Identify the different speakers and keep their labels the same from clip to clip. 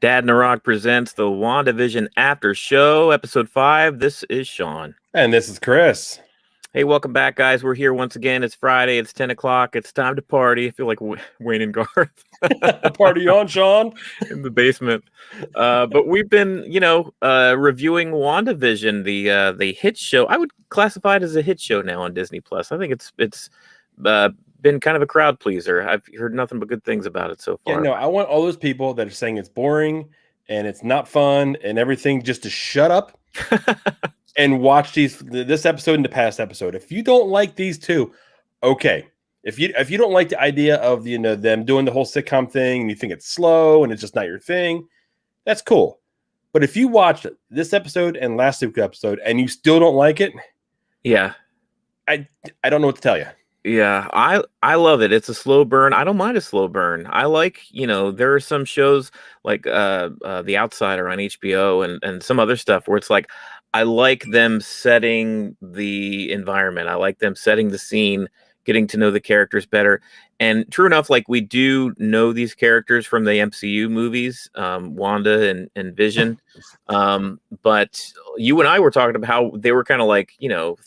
Speaker 1: Dadnarok presents the WandaVision After Show, Episode 5. This is Sean.
Speaker 2: And this is Chris.
Speaker 1: Hey, welcome back, guys. We're here once again. It's Friday. It's 10 o'clock. It's time to party. I feel like Wayne and Garth.
Speaker 2: Party on, Sean.
Speaker 1: In the basement. But we've been, reviewing WandaVision, the hit show. I would classify it as a hit show now on Disney+. I think it's been kind of a crowd pleaser. I've heard nothing but good things about it so far.
Speaker 2: Yeah, no, I want all those people that are saying it's boring and it's not fun and everything just to shut up and watch this episode and the past episode. If you don't like these two, okay. If you don't like the idea of them doing the whole sitcom thing and you think it's slow and it's just not your thing, that's cool. But if you watched this episode and last week's episode and you still don't like it,
Speaker 1: yeah,
Speaker 2: I don't know what to tell you.
Speaker 1: Yeah, I love it. It's a slow burn. I don't mind a slow burn. I like, there are some shows like The Outsider on HBO and some other stuff where it's like, I like them setting the environment. I like them setting the scene, getting to know the characters better. And true enough, like we do know these characters from the MCU movies, Wanda and Vision. But you and I were talking about how they were kind of like,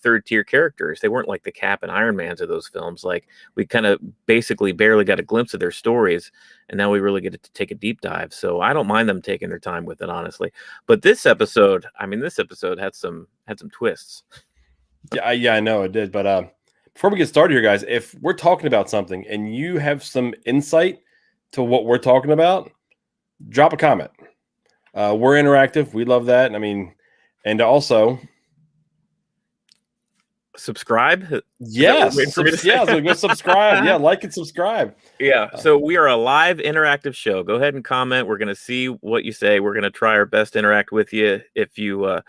Speaker 1: third tier characters. They weren't like the Cap and Iron Mans of those films. Like we kind of basically barely got a glimpse of their stories. And now we really get to take a deep dive. So I don't mind them taking their time with it, honestly. But this episode had some twists.
Speaker 2: Yeah, I know it did. But before we get started here, guys, if we're talking about something and you have some insight to what we're talking about, drop a comment. We're interactive. We love that. And also
Speaker 1: subscribe.
Speaker 2: Yes. So go subscribe. Yeah, like and subscribe.
Speaker 1: Yeah. So we are a live interactive show. Go ahead and comment. We're going to see what you say. We're going to try our best to interact with you if you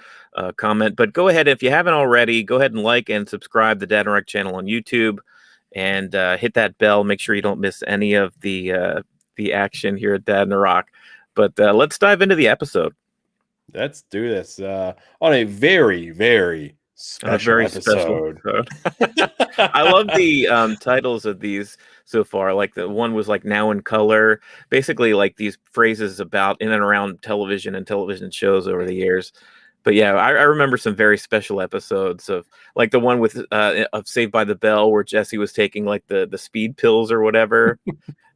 Speaker 1: comment. But go ahead, if you haven't already, go ahead and like and subscribe the Dadnarok channel on YouTube and hit that bell. Make sure you don't miss any of the action here at Dadnarok. But let's dive into the episode.
Speaker 2: Let's do this on a very, very special episode.
Speaker 1: I love the titles of these so far. Like the one was like Now in Color, basically like these phrases about in and around television and television shows over the years. But yeah, I remember some very special episodes of like the one with of Saved by the Bell where Jesse was taking like the speed pills or whatever.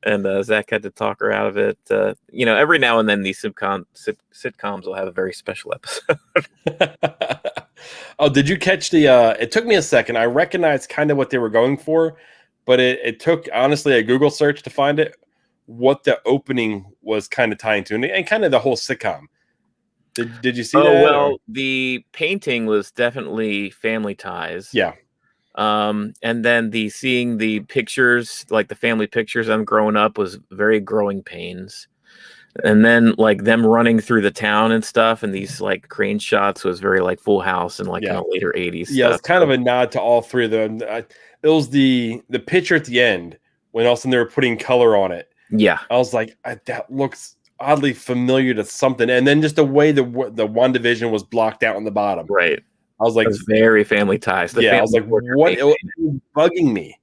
Speaker 1: And Zach had to talk her out of it. Every now and then these sitcoms will have a very special episode.
Speaker 2: Oh, did you catch it took me a second. I recognized kind of what they were going for, but it took, honestly, a Google search to find it, what the opening was kind of tying to, and kind of the whole sitcom. Did you see that?
Speaker 1: Oh, well, the painting was definitely Family Ties.
Speaker 2: Yeah.
Speaker 1: And then seeing the pictures, like the family pictures of them growing up, was very Growing Pains. And then like them running through the town and stuff, and these like crane shots was very like Full House and like kind of later 80s.
Speaker 2: Yeah,
Speaker 1: stuff.
Speaker 2: It's kind of a nod to all three of them. It was the picture at the end when all of a sudden they were putting color on it.
Speaker 1: Yeah,
Speaker 2: I was like, that looks oddly familiar to something. And then just the way the WandaVision was blocked out on the bottom.
Speaker 1: Right.
Speaker 2: I was like,
Speaker 1: it was very Family Ties.
Speaker 2: I was like, what? It was bugging me.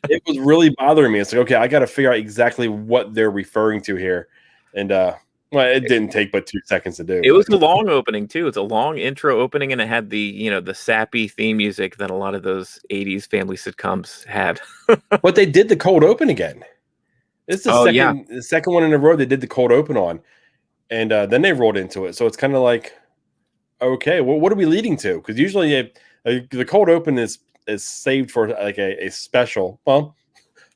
Speaker 2: It was really bothering me. It's like, okay, I got to figure out exactly what they're referring to here. And it didn't take but 2 seconds to do.
Speaker 1: It was a long opening too. It's a long intro opening, and it had the sappy theme music that a lot of those 80s family sitcoms had.
Speaker 2: But they did the cold open again. It's the second one in a row they did the cold open on, and then they rolled into it. So it's kind of like, okay, well, what are we leading to? Because usually the cold open is saved for like a special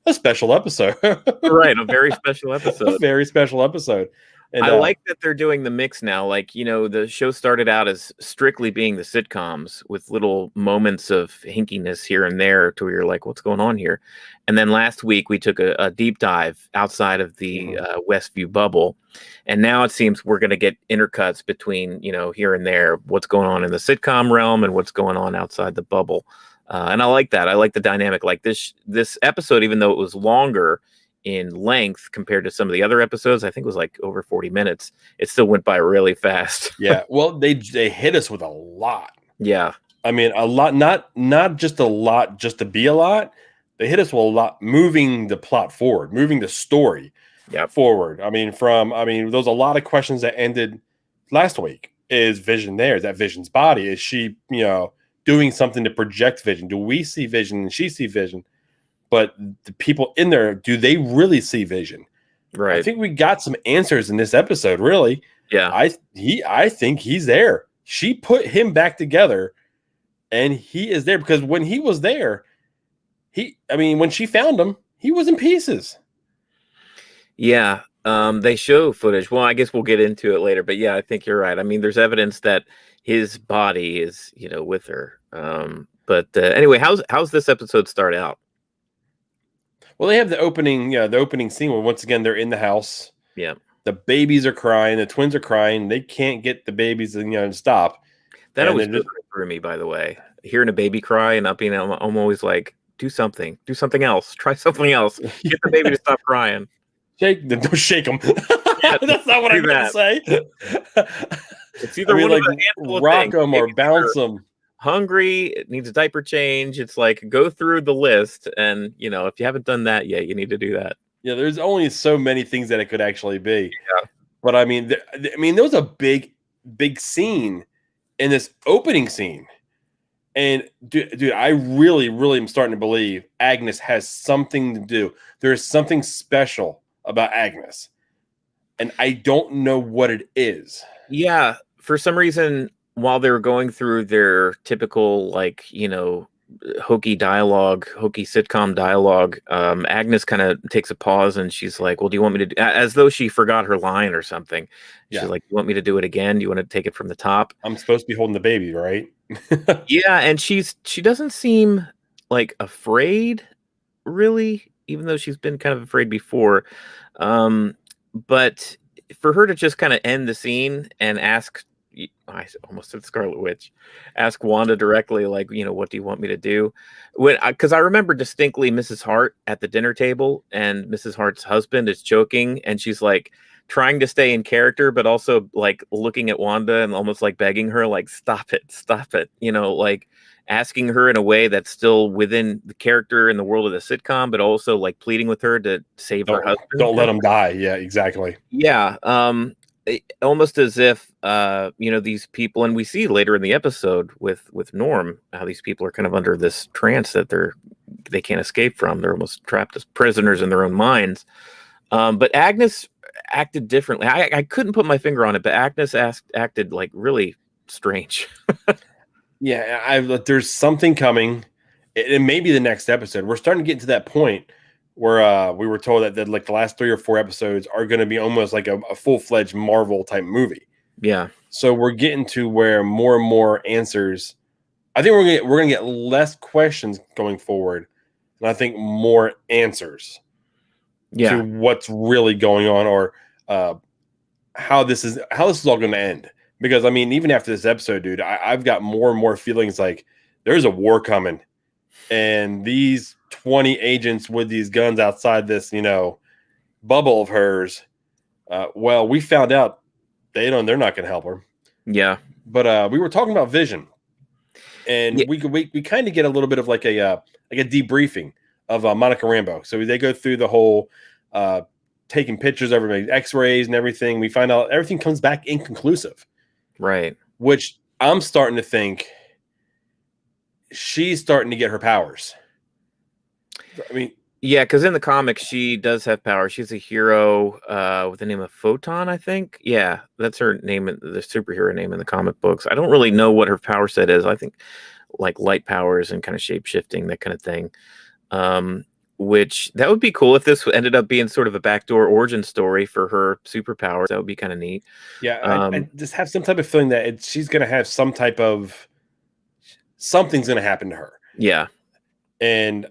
Speaker 2: episode.
Speaker 1: Right, a very special episode.
Speaker 2: A very special episode. And
Speaker 1: I like that they're doing the mix now. Like, the show started out as strictly being the sitcoms with little moments of hinkiness here and there to where you're like, what's going on here? And then last week we took a deep dive outside of the Westview bubble. And now it seems we're going to get intercuts between, here and there, what's going on in the sitcom realm and what's going on outside the bubble. And I like that. I like the dynamic. Like this episode, even though it was longer, in length compared to some of the other episodes. I think it was like over 40 minutes. It still went by really fast.
Speaker 2: Yeah. Well, they hit us with a lot.
Speaker 1: Yeah.
Speaker 2: I mean, a lot, not just a lot, just to be a lot. They hit us with a lot, moving the plot forward, moving the story forward. I mean, there's a lot of questions that ended last week. Is Vision there? Is that Vision's body? Is she, doing something to project Vision? Do we see Vision and she see Vision? But the people in there, do they really see Vision?
Speaker 1: Right.
Speaker 2: I think we got some answers in this episode. Really,
Speaker 1: yeah.
Speaker 2: I think he's there. She put him back together, and he is there because when he was there, when she found him, he was in pieces.
Speaker 1: Yeah. They show footage. Well, I guess we'll get into it later, but yeah, I think you're right. I mean, there's evidence that his body is, with her. But anyway, how's this episode start out?
Speaker 2: Well, they have the opening scene where once again they're in the house.
Speaker 1: Yeah.
Speaker 2: The babies are crying, the twins are crying. They can't get the babies to stop.
Speaker 1: That always threw me, by the way. Hearing a baby cry and not being able, I'm always like, do something else, try something else, get the baby to stop crying.
Speaker 2: Don't shake them. That's not what I'm going to say.
Speaker 1: It's either
Speaker 2: rock them or bounce them.
Speaker 1: Hungry, it needs a diaper change. It's like go through the list, and if you haven't done that yet, you need to do that.
Speaker 2: Yeah, there's only so many things that it could actually be.
Speaker 1: Yeah,
Speaker 2: but there was a big scene in this opening scene, and dude, I really am starting to believe Agnes has something to do. There is something special about Agnes, and I don't know what it is.
Speaker 1: Yeah, for some reason, while they were going through their typical, hokey sitcom dialogue, Agnes kind of takes a pause and she's like, well, do you want me to do, as though she forgot her line or something. She's like, you want me to do it again? Do you want to take it from the top?
Speaker 2: I'm supposed to be holding the baby, right?
Speaker 1: Yeah. And she doesn't seem like afraid, really, even though she's been kind of afraid before. But for her to just kind of end the scene and ask, I almost said Scarlet Witch, ask Wanda directly, like, what do you want me to do? Because I remember distinctly Mrs. Hart at the dinner table, and Mrs. Hart's husband is choking, and she's like trying to stay in character, but also like looking at Wanda and almost like begging her, like, stop it, like asking her in a way that's still within the character in the world of the sitcom, but also like pleading with her to save her husband.
Speaker 2: Don't let him die. Yeah, exactly.
Speaker 1: Yeah. Almost as if these people, and we see later in the episode with Norm how these people are kind of under this trance that they can't escape from. They're almost trapped as prisoners in their own minds. But Agnes acted differently. I couldn't put my finger on it, but Agnes acted like really strange.
Speaker 2: Yeah, there's something coming. It may be the next episode. We're starting to get to that point where we were told that like the last 3 or 4 episodes are going to be almost like a full-fledged Marvel type movie.
Speaker 1: Yeah.
Speaker 2: So we're getting to where more and more answers. I think we're going to get less questions going forward, and I think more answers to what's really going on, or how this is all going to end. Because even after this episode, dude, I've got more and more feelings like there's a war coming, and these 20 agents with these guns outside this, bubble of hers. Well, we found out they're not going to help her.
Speaker 1: Yeah.
Speaker 2: But we were talking about Vision, and we kind of get a little bit of like a debriefing of Monica Rambeau. So they go through the whole taking pictures of her X-rays and everything. We find out everything comes back inconclusive.
Speaker 1: Right.
Speaker 2: Which I'm starting to think she's starting to get her powers.
Speaker 1: Yeah, because in the comics, she does have power. She's a hero with the name of Photon, I think. Yeah, that's her name, the superhero name in the comic books. I don't really know what her power set is. I think like light powers and kind of shape shifting, that kind of thing. Which that would be cool if this ended up being sort of a backdoor origin story for her superpowers. That would be kind of neat.
Speaker 2: Yeah, I just have some type of feeling that she's going to have some type of something's going to happen to her.
Speaker 1: Yeah,
Speaker 2: and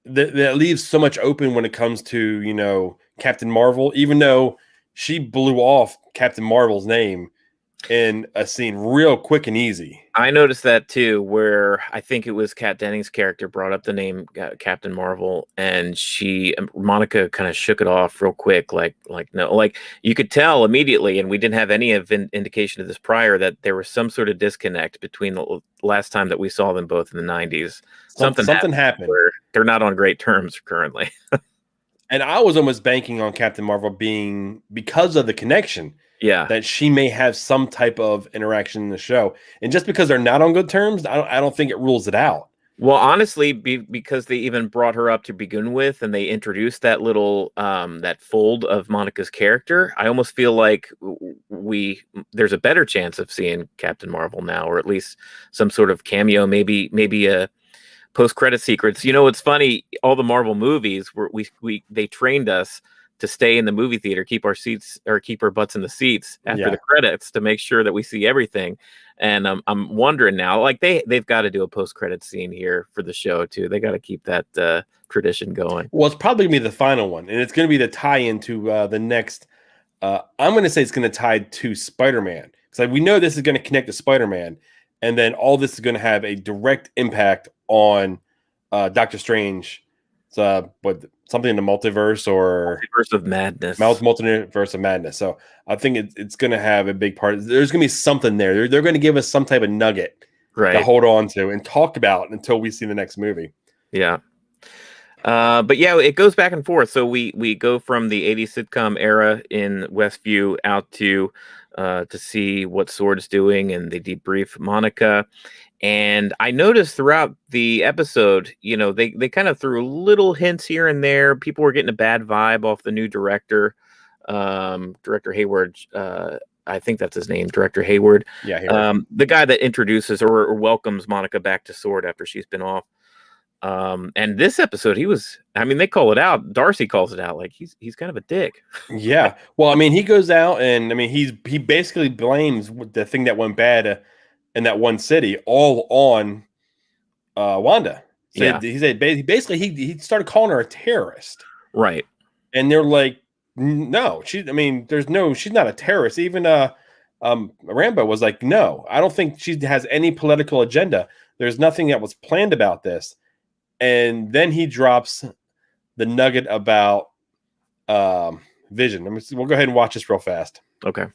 Speaker 2: that leaves so much open when it comes to Captain Marvel. Even though she blew off Captain Marvel's name in a scene real quick and easy.
Speaker 1: I noticed that too, where I think it was Kat Dennings' character brought up the name Captain Marvel, and Monica kind of shook it off real quick, like no, like you could tell immediately, and we didn't have any indication of this prior, that there was some sort of disconnect between the last time that we saw them both in the 90s.
Speaker 2: Something happened
Speaker 1: where they're not on great terms currently.
Speaker 2: And I was almost banking on Captain Marvel being, because of the connection, that she may have some type of interaction in the show. And just because they're not on good terms, I don't think it rules it out.
Speaker 1: Well, honestly, because they even brought her up to begin with, and they introduced that little that fold of Monica's character, I almost feel like there's a better chance of seeing Captain Marvel now, or at least some sort of cameo, maybe a post-credit sequence. You know, it's funny, all the Marvel movies they trained us to stay in the movie theater, keep our butts in the seats after the credits to make sure that we see everything. And I'm wondering now, like they've got to do a post-credit scene here for the show too. They got to keep that tradition going.
Speaker 2: Well, it's probably gonna be the final one, and it's gonna be the tie-in to the next. I'm gonna say it's gonna tie to Spider-Man, because we know this is gonna connect to Spider-Man, and then all this is gonna have a direct impact on Doctor Strange. But something in the multiverse
Speaker 1: of madness.
Speaker 2: Multiverse of madness. So I think it's going to have a big part. There's going to be something there. They're going to give us some type of nugget to hold on to and talk about until we see the next movie.
Speaker 1: Yeah. But yeah, it goes back and forth. So we go from the 80s sitcom era in Westview out to see what Sword's doing, and they debrief Monica. And I noticed throughout the episode, you know, they kind of threw little hints here and there. People were getting a bad vibe off the new director, Director Hayward. I think that's his name, Director Hayward.
Speaker 2: Yeah, Hayward.
Speaker 1: The guy that introduces or welcomes Monica back to Sword after she's been off. And this episode, they call it out. Darcy calls it out, like he's kind of a dick.
Speaker 2: Yeah. Well, I mean, he goes out and he basically blames the thing that went bad in that one city all on Wanda. So
Speaker 1: yeah.
Speaker 2: He said basically he started calling her a terrorist.
Speaker 1: Right.
Speaker 2: And they're like, no, she's not a terrorist. Even Rambo was like, no, I don't think she has any political agenda. There's nothing that was planned about this. And then he drops the nugget about Vision. We'll go ahead and watch this real fast.
Speaker 1: Okay.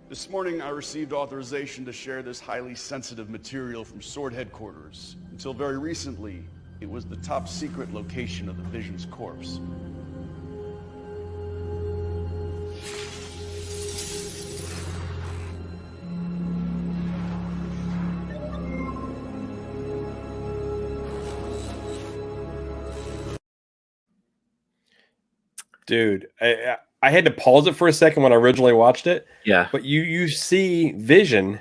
Speaker 3: This morning, I received authorization to share this highly sensitive material from Sword headquarters. Until very recently, it was the top secret location of the Vision's corpse.
Speaker 2: Dude, I had to pause it for a second when I originally watched it.
Speaker 1: Yeah.
Speaker 2: But you see Vision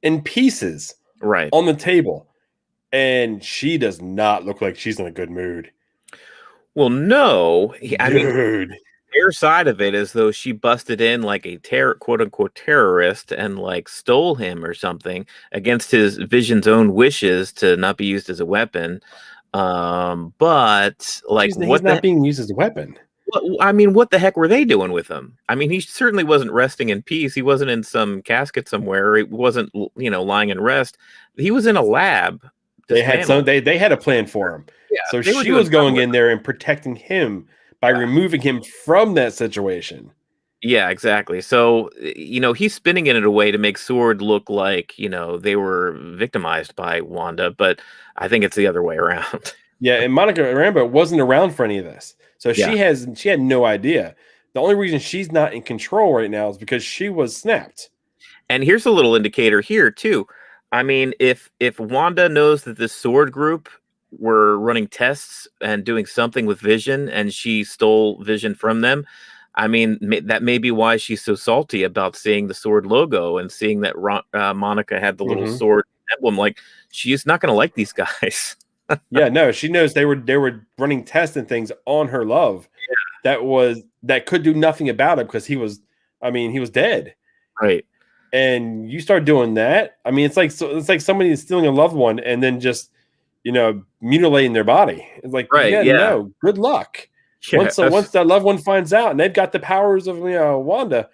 Speaker 2: in pieces on the table. And she does not look like she's in a good mood.
Speaker 1: Well, no. Their side of it is though she busted in like a quote unquote terrorist and like stole him or something against his Vision's own wishes to not be used as a weapon. But like
Speaker 2: he's not being used as a weapon.
Speaker 1: I mean, what the heck were they doing with him? I mean, he certainly wasn't resting in peace. He wasn't in some casket somewhere. He wasn't, lying in rest. He was in a lab.
Speaker 2: They had a plan for him.
Speaker 1: Yeah,
Speaker 2: so she was going in there and protecting him by removing him from that situation.
Speaker 1: Yeah, exactly. So, he's spinning it in a way to make Sword look like, they were victimized by Wanda, but I think it's the other way around.
Speaker 2: Yeah, and Monica Rambeau wasn't around for any of this. So she had no idea. The only reason she's not in control right now is because she was snapped.
Speaker 1: And here's a little indicator here too. I mean, if Wanda knows that this Sword group were running tests and doing something with Vision, and she stole Vision from them, I mean, that may be why she's so salty about seeing the Sword logo and seeing that Monica had the little sword emblem. Like, she's not going to like these guys.
Speaker 2: Yeah, no, she knows they were running tests and things on her love. Yeah. That could do nothing about it because he was dead.
Speaker 1: Right.
Speaker 2: And you start doing that. I mean, it's like somebody is stealing a loved one and then just mutilating their body. It's like, no, good luck. Yeah, once that loved one finds out and they've got the powers of Wanda,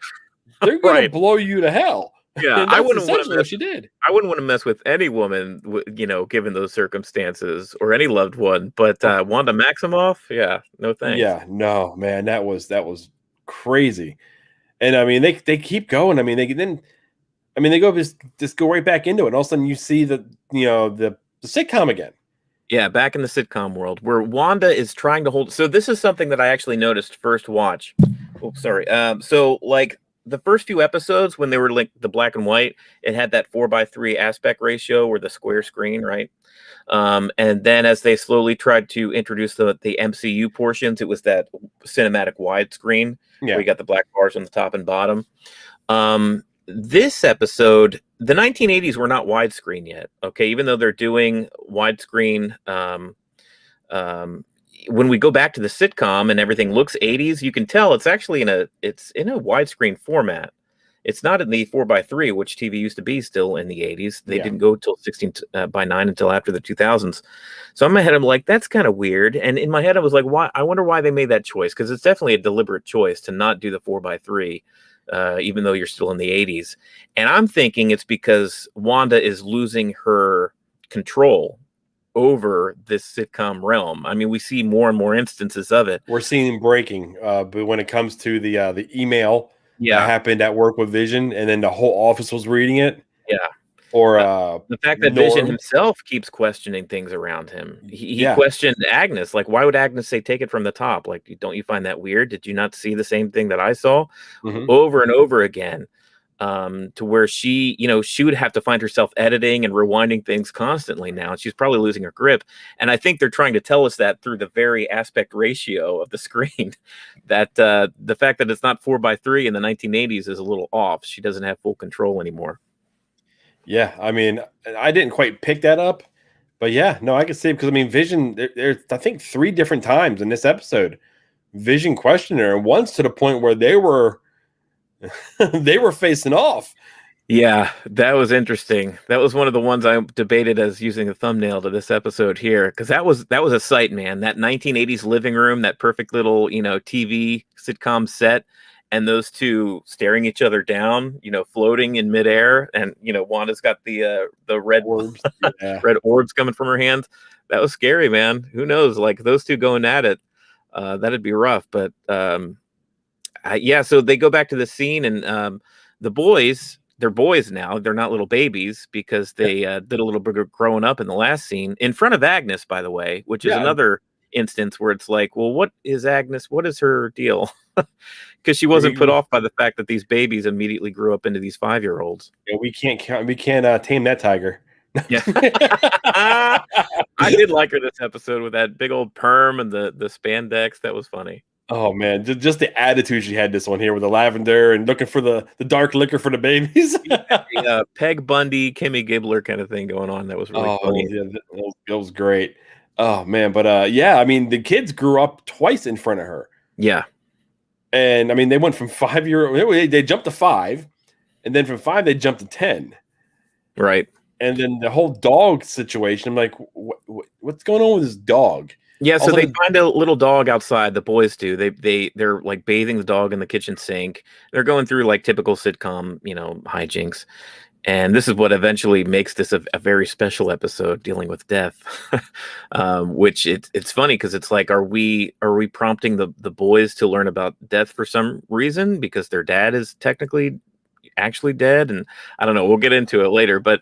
Speaker 2: they're gonna
Speaker 1: Right.
Speaker 2: blow you to hell.
Speaker 1: Yeah,
Speaker 2: And
Speaker 1: I
Speaker 2: that's
Speaker 1: wouldn't want to
Speaker 2: essentially what she did.
Speaker 1: I wouldn't want to mess with any woman, given those circumstances, or any loved one. But
Speaker 2: Oh,
Speaker 1: Wanda Maximoff, yeah, no thanks.
Speaker 2: yeah, no, man, that was crazy. And I mean, they keep going. I mean, they go just go right back into it. And all of a sudden, you see the sitcom again.
Speaker 1: Yeah, back in the sitcom world where Wanda is trying to hold. So this is something that I actually noticed first watch. Oh, sorry. So like the first few episodes when they were like the black and white, it had that 4:3 aspect ratio or the square screen, right? And then as they slowly tried to introduce the MCU portions, it was that cinematic widescreen
Speaker 2: Yeah,
Speaker 1: where you got the black bars on the top and bottom. This episode, the 1980s were not widescreen yet. Okay, even though they're doing widescreen, when we go back to the sitcom and everything looks 80s, you can tell it's actually in a widescreen format. It's not in the 4:3, which TV used to be still in the 80s. They
Speaker 2: yeah,
Speaker 1: didn't go till 16:9 until after the 2000s. So in my head, I'm like, that's kind of weird. And in my head, I was like, why? I wonder why they made that choice, because it's definitely a deliberate choice to not do the 4:3. Even though you're still in the 80s. And I'm thinking it's because Wanda is losing her control over this sitcom realm. I mean, we see more and more instances of it.
Speaker 2: we're seeing breaking. But when it comes to the email that
Speaker 1: Yeah.
Speaker 2: happened at work with Vision, and then the whole office was reading it,
Speaker 1: Yeah.
Speaker 2: or
Speaker 1: The fact that Vision
Speaker 2: Norm.
Speaker 1: himself keeps questioning things around him. He
Speaker 2: Yeah.
Speaker 1: questioned Agnes. Like, why would Agnes say, take it from the top? Like, don't you find that weird? Did you not see the same thing that I saw?
Speaker 2: Mhm.
Speaker 1: Over and over again, to where she would have to find herself editing and rewinding things constantly now. She's probably losing her grip. And I think they're trying to tell us that through the very aspect ratio of the screen, that the fact that it's not 4:3 in the 1980s is a little off. She doesn't have full control anymore.
Speaker 2: Yeah, I mean, I didn't quite pick that up, but yeah, no, I can see, because I mean, Vision. There's I think 3 different times in this episode, Vision questioned her, and once to the point where they were they were facing off.
Speaker 1: Yeah, that was interesting. That was one of the ones I debated as using a thumbnail to this episode here, because that was a sight, man. That 1980s living room, that perfect little TV sitcom set, and those two staring each other down, floating in midair, and Wanda's got the red
Speaker 2: Orbs. Yeah.
Speaker 1: red orbs coming from her hands. That was scary, man. Who knows? Like those two going at it, that'd be rough. But yeah, so they go back to the scene, and the boys. They're boys now. They're not little babies, because they did a little bit of growing up in the last scene in front of Agnes, by the way, which is
Speaker 2: Yeah.
Speaker 1: another instance where it's like, well, what is Agnes? What is her deal? Because she wasn't put off by the fact that these babies immediately grew up into these 5-year-olds.
Speaker 2: Yeah, we can't tame that tiger.
Speaker 1: Yeah. I did like her this episode with that big old perm and the spandex. That was funny.
Speaker 2: Oh man, just the attitude she had this one here with the lavender and looking for the dark liquor for the babies.
Speaker 1: Peg Bundy, Kimmy Gibbler kind of thing going on. That was really funny.
Speaker 2: Yeah, that was great. Oh man, but yeah, I mean, the kids grew up twice in front of her.
Speaker 1: Yeah.
Speaker 2: And I mean, they went from 5 year, they jumped to 5, and then from 5 they jumped to 10.
Speaker 1: Right.
Speaker 2: And then the whole dog situation, I'm like, what's going on with this dog?
Speaker 1: Yeah, so
Speaker 2: Also,
Speaker 1: they find a little dog outside. The boys do. They're like bathing the dog in the kitchen sink. They're going through like typical sitcom, hijinks. And this is what eventually makes this a very special episode dealing with death. Which it's funny because it's like, are we prompting the boys to learn about death for some reason because their dad is technically actually dead? And I don't know. We'll get into it later, but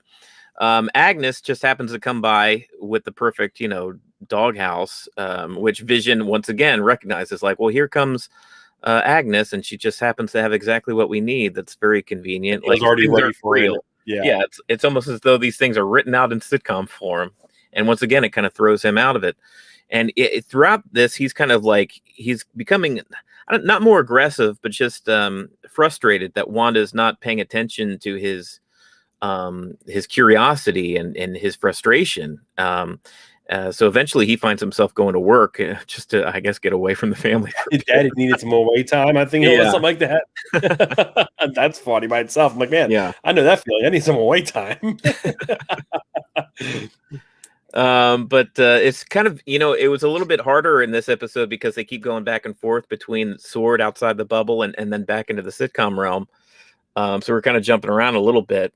Speaker 1: Agnes just happens to come by with the perfect, doghouse, which Vision once again recognizes, like, well, here comes Agnes, and she just happens to have exactly what we need. That's very convenient.
Speaker 2: It was already ready for
Speaker 1: real.
Speaker 2: it. Yeah.
Speaker 1: Yeah, it's almost as though these things are written out in sitcom form. And once again, it kind of throws him out of it. And throughout this, he's kind of like, he's becoming not more aggressive, but just frustrated that Wanda's not paying attention to his curiosity and his frustration. So eventually he finds himself going to work just to, I guess, get away from the family.
Speaker 2: His daddy needed some more wait time. I think it was something like that. That's funny by itself. I'm like, man,
Speaker 1: Yeah.
Speaker 2: I know that feeling. I need some more wait time.
Speaker 1: But it's kind of, it was a little bit harder in this episode because they keep going back and forth between Sword outside the bubble and then back into the sitcom realm. So we're kind of jumping around a little bit.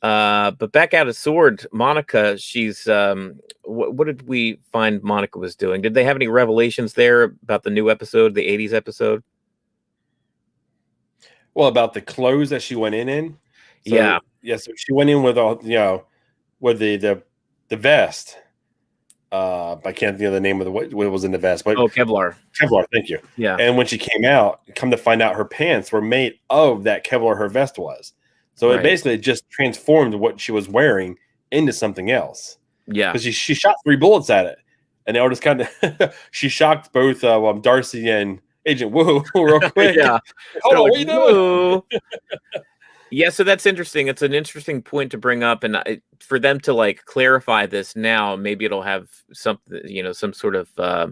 Speaker 1: But back out of Sword, Monica, she's what did we find Monica was doing? Did they have any revelations there about the new episode, the 80s episode?
Speaker 2: Well, about the clothes that she went in.
Speaker 1: Yeah.
Speaker 2: So she went in with all, with the vest. I can't think of the name of what was in the vest, but
Speaker 1: Kevlar.
Speaker 2: Kevlar, thank you.
Speaker 1: Yeah.
Speaker 2: And when she came out, come to find out her pants were made of that Kevlar her vest was. So it basically just transformed what she was wearing into something else.
Speaker 1: Yeah.
Speaker 2: Because she shot 3 bullets at it. And they all just kind of she shocked both Darcy and Agent Wu real quick.
Speaker 1: Yeah.
Speaker 2: Hold on, what are you doing?
Speaker 1: Yeah, so that's interesting. It's an interesting point to bring up, and for them to like clarify this now, maybe it'll have something, some sort of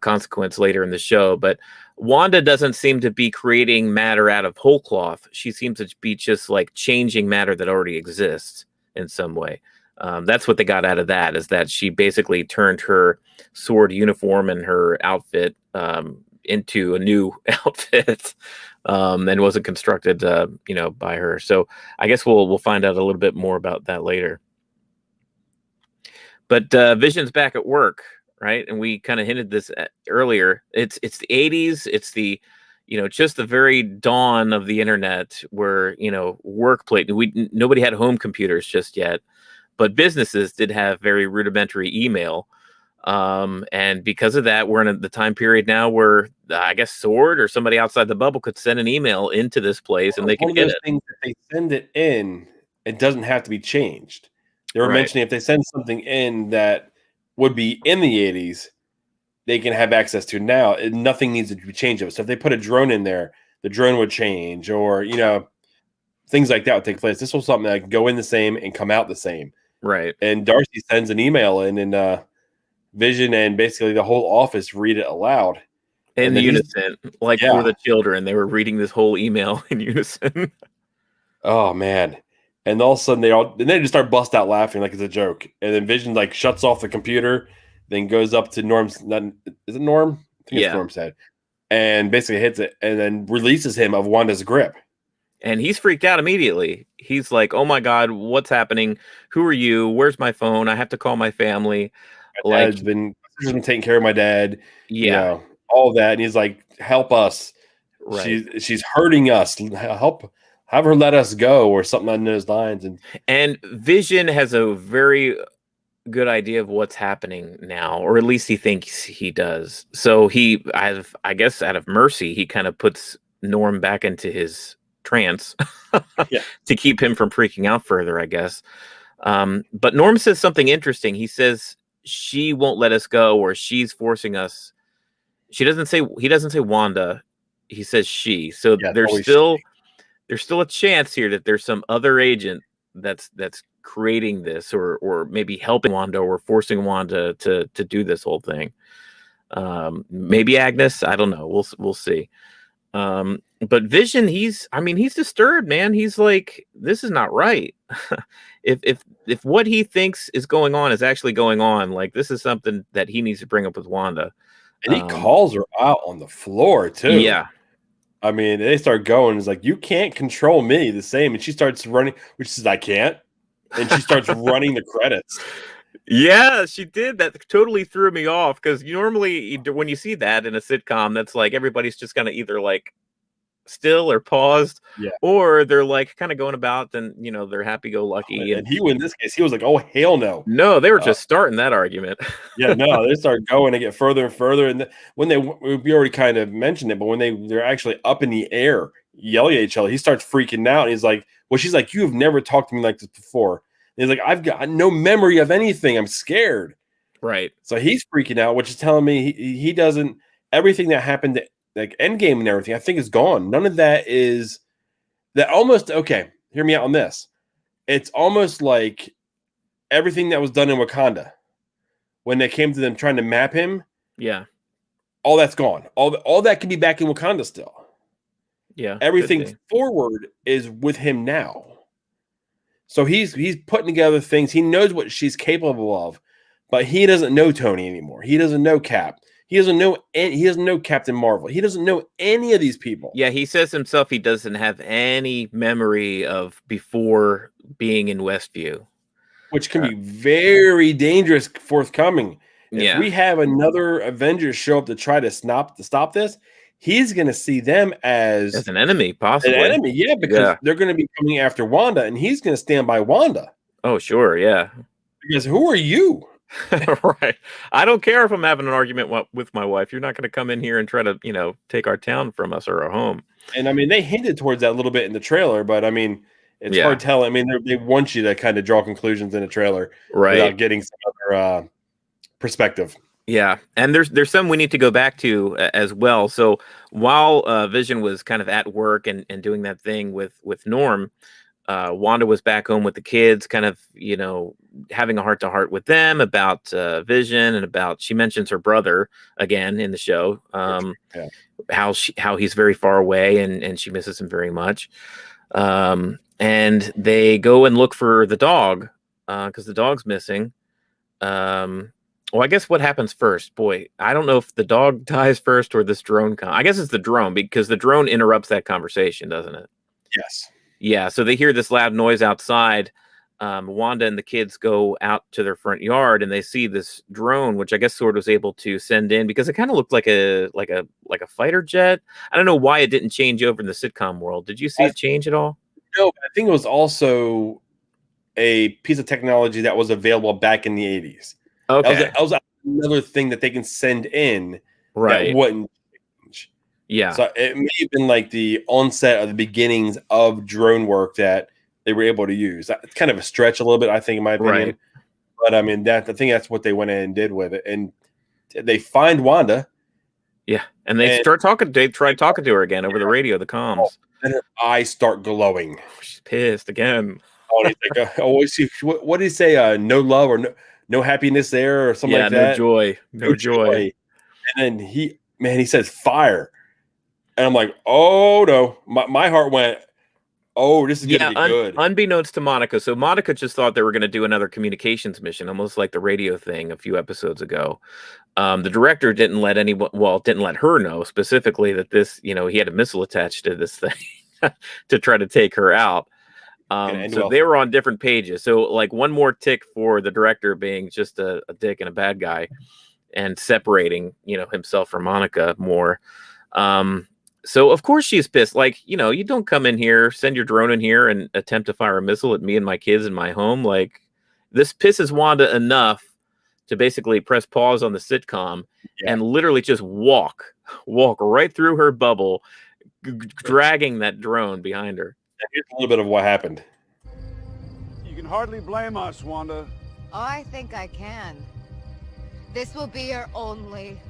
Speaker 1: consequence later in the show. But Wanda doesn't seem to be creating matter out of whole cloth. She seems to be just like changing matter that already exists in some way. That's what they got out of that, is that she basically turned her sword uniform and her outfit into a new outfit, and wasn't constructed, by her. So I guess we'll find out a little bit more about that later. But Vision's back at work, right? And we kind of hinted this earlier. It's the 80s. It's the, just the very dawn of the internet, where workplace. Nobody had home computers just yet, but businesses did have very rudimentary email. And because of that, we're in the time period now where I guess Sword or somebody outside the bubble could send an email into this place and they can get it.
Speaker 2: Things that they send it in, it doesn't have to be changed. They were mentioning if they send something in that would be in the 80s, they can have access to now. Nothing needs to be changed. So if they put a drone in there, the drone would change, or things like that would take place. This was something that could go in the same and come out the same.
Speaker 1: Right.
Speaker 2: And Darcy sends an email in, and Vision and basically the whole office read it aloud
Speaker 1: in unison, for the children. They were reading this whole email in unison.
Speaker 2: Oh man! And all of a sudden they just start bust out laughing like it's a joke. And then Vision like shuts off the computer, then goes up to Norm's. Is it Norm? I think it's Norm's head, and basically hits it, and then releases him of Wanda's grip.
Speaker 1: And he's freaked out immediately. He's like, "Oh my god, what's happening? Who are you? Where's my phone? I have to call my family."
Speaker 2: My dad's been taking care of my dad. Yeah, all that. And he's like, "Help us!
Speaker 1: Right.
Speaker 2: She's hurting us. Have her let us go," or something on those lines.
Speaker 1: And Vision has a very good idea of what's happening now, or at least he thinks he does. So I guess out of mercy, he kind of puts Norm back into his trance to keep him from freaking out further, I guess. But Norm says something interesting. He says she won't let us go, or she's forcing us. He doesn't say Wanda. He says she. So there's still a chance here that there's some other agent that's creating this, or maybe helping Wanda, or forcing Wanda to do this whole thing. Maybe Agnes. I don't know. We'll see. But Vision, he's disturbed, man. He's like, this is not right. If what he thinks is going on is actually going on, like, this is something that he needs to bring up with Wanda.
Speaker 2: And he calls her out on the floor too.
Speaker 1: Yeah.
Speaker 2: I mean, they start going. It's like, you can't control me the same. And she starts running, which says, I can't. And she starts running the credits.
Speaker 1: Yeah, she did. That totally threw me off, because normally when you see that in a sitcom, that's like everybody's just kind of either like still or paused, or they're like kind of going about, and they're happy-go-lucky.
Speaker 2: And he, in this case, he was like, "Oh hell no!"
Speaker 1: No, they were just starting that argument.
Speaker 2: They start going and get further and further. And when we already kind of mentioned it, but when they're actually up in the air yelling at each other, he starts freaking out. And he's like, "Well, she's like, you have never talked to me like this before." And he's like, "I've got no memory of anything. I'm scared."
Speaker 1: Right.
Speaker 2: So he's freaking out, which is telling me he doesn't. Everything that happened, like Endgame and everything, I think is gone. None of that is that. Almost okay. Hear me out on this. It's almost like everything that was done in Wakanda when they came to them trying to map him.
Speaker 1: Yeah.
Speaker 2: All that's gone. All that can be back in Wakanda still.
Speaker 1: Yeah.
Speaker 2: Everything forward is with him now. So he's putting together things. He knows what she's capable of, but he doesn't know Tony anymore. He doesn't know Cap. He doesn't know. He doesn't know Captain Marvel. He doesn't know any of these people.
Speaker 1: Yeah, he says himself he doesn't have any memory of before being in Westview.
Speaker 2: Which can be very dangerous forthcoming. If
Speaker 1: Yeah.
Speaker 2: we have another Avengers show up to try to stop this, he's going to see them as
Speaker 1: an enemy,
Speaker 2: an
Speaker 1: possibly.
Speaker 2: enemy. Yeah, because
Speaker 1: Yeah.
Speaker 2: they're going to be coming after Wanda, and he's going to stand by Wanda.
Speaker 1: Oh, sure, yeah.
Speaker 2: Because who are you?
Speaker 1: Right. I don't care if I'm having an argument with my wife. You're not going to come in here and try to, take our town from us or our home.
Speaker 2: And I mean, they hinted towards that a little bit in the trailer, but I mean, it's
Speaker 1: Yeah.
Speaker 2: hard to tell. I mean, they want you to kind of draw conclusions in a trailer
Speaker 1: Right.
Speaker 2: without getting some other perspective.
Speaker 1: Yeah, and there's some we need to go back to as well. So while Vision was kind of at work and doing that thing with Norm, Wanda was back home with the kids, kind of, having a heart-to-heart with them about Vision and about, she mentions her brother again in the show,
Speaker 2: Yeah.
Speaker 1: how he's very far away and she misses him very much. And they go and look for the dog because the dog's missing. Well, I guess what happens first? Boy, I don't know if the dog dies first or this drone. I guess it's the drone because the drone interrupts that conversation, doesn't it?
Speaker 2: Yes.
Speaker 1: Yeah. So they hear this loud noise outside. Wanda and the kids go out to their front yard and they see this drone, which I guess Sword was able to send in because it kind of looked like a fighter jet. I don't know why it didn't change over in the sitcom world. Did you see it change at all?
Speaker 2: No, I think it was also a piece of technology that was available back in the 80s.
Speaker 1: Okay.
Speaker 2: That was another thing that they can send in
Speaker 1: Right.
Speaker 2: that wouldn't change.
Speaker 1: Yeah.
Speaker 2: So it may have been like the onset of the beginnings of drone work that they were able to use. It's kind of a stretch a little bit, I think, in my opinion.
Speaker 1: Right.
Speaker 2: But I mean, I think that's what they went in and did with it. And they find Wanda.
Speaker 1: Yeah. And they start talking. They try talking to her again over the radio, the comms.
Speaker 2: And her eyes start glowing.
Speaker 1: She's pissed again.
Speaker 2: Oh, and he's like, what did he say? No love or no happiness there or something like that.
Speaker 1: No joy. No joy.
Speaker 2: And then he says fire. And I'm like, oh no. My heart went, oh, this is going to be good.
Speaker 1: Unbeknownst to Monica. So Monica just thought they were going to do another communications mission, almost like the radio thing a few episodes ago. The director didn't let her know specifically that this, he had a missile attached to this thing to try to take her out. So they were on different pages. So like one more tick for the director being just a dick and a bad guy and separating, himself from Monica more. So of course she's pissed. Like, you don't come in here, send your drone in here and attempt to fire a missile at me and my kids in my home. Like this pisses Wanda enough to basically press pause on the sitcom and literally just walk right through her bubble, dragging that drone behind her.
Speaker 2: Here's a little bit of what happened.
Speaker 3: You can hardly blame us, Wanda.
Speaker 4: I think I can. This will be your only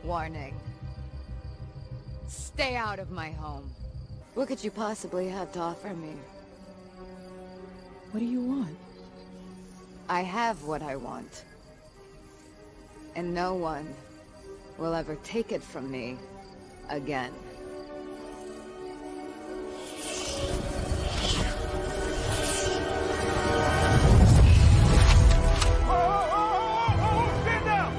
Speaker 4: warning. Stay out of my home. What could you possibly have to offer me?
Speaker 5: What do you want?
Speaker 4: I have what I want. And no one will ever take it from me again.
Speaker 3: Stand down!